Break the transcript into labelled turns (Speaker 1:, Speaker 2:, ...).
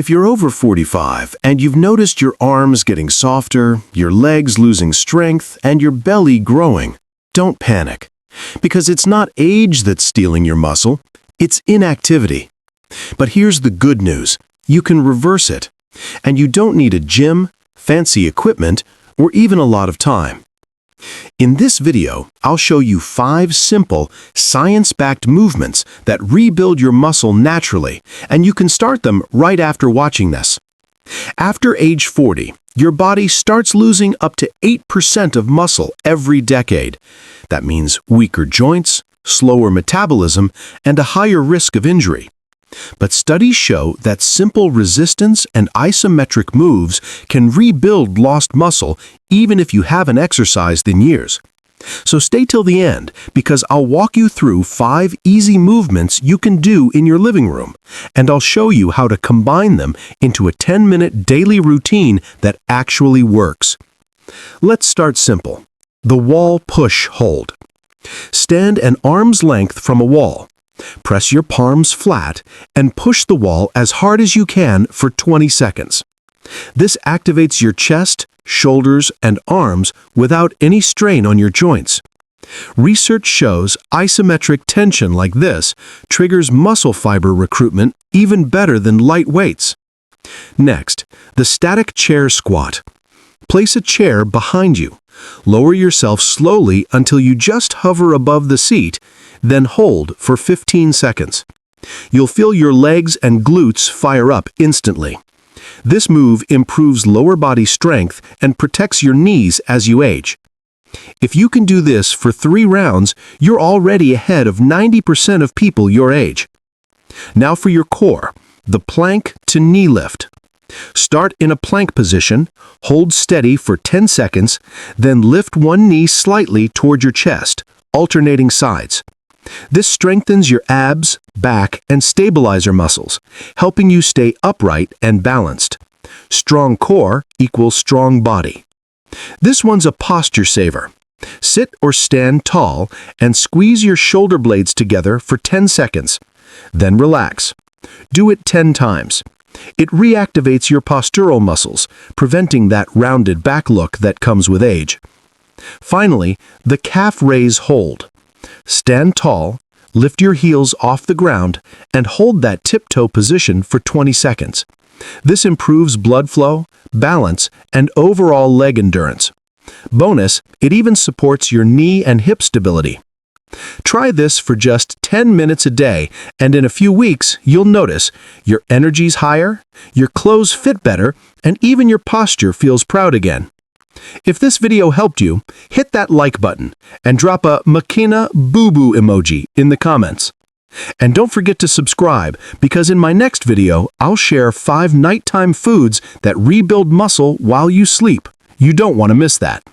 Speaker 1: If you're over 45 and you've noticed your arms getting softer, your legs losing strength, and your belly growing, don't panic. Because it's not age that's stealing your muscle, it's inactivity. But here's the good news. You can reverse it. And you don't need a gym, fancy equipment, or even a lot of time. In this video, I'll show you 5 simple, science-backed movements that rebuild your muscle naturally, and you can start them right after watching this. After age 40, your body starts losing up to 8% of muscle every decade. That means weaker joints, slower metabolism, and a higher risk of injury. But studies show that simple resistance and isometric moves can rebuild lost muscle even if you haven't exercised in years. So stay till the end, because I'll walk you through 5 easy movements you can do in your living room, and I'll show you how to combine them into a 10-minute daily routine that actually works. Let's start simple. The wall push hold. Stand an arm's length from a wall. Press your palms flat and push the wall as hard as you can for 20 seconds. This activates your chest, shoulders, and arms without any strain on your joints. Research shows isometric tension like this triggers muscle fiber recruitment even better than light weights. Next, the static chair squat. Place a chair behind you. Lower yourself slowly until you just hover above the seat, then hold for 15 seconds. You'll feel your legs and glutes fire up instantly. This move improves lower body strength and protects your knees as you age. If you can do this for 3 rounds, you're already ahead of 90% of people your age. Now for your core, the plank to knee lift. Start in a plank position, hold steady for 10 seconds, then lift one knee slightly toward your chest, alternating sides. This strengthens your abs, back, and stabilizer muscles, helping you stay upright and balanced. Strong core equals strong body. This one's a posture saver. Sit or stand tall and squeeze your shoulder blades together for 10 seconds. Then relax. Do it 10 times. It reactivates your postural muscles, preventing that rounded back look that comes with age. Finally, the calf raise hold. Stand tall, lift your heels off the ground, and hold that tiptoe position for 20 seconds. This improves blood flow, balance, and overall leg endurance. Bonus, it even supports your knee and hip stability. Try this for just 10 minutes a day, and in a few weeks, you'll notice your energy's higher, your clothes fit better, and even your posture feels proud again. If this video helped you, hit that like button and drop a Makina boo-boo emoji in the comments. And don't forget to subscribe, because in my next video, I'll share 5 nighttime foods that rebuild muscle while you sleep. You don't want to miss that.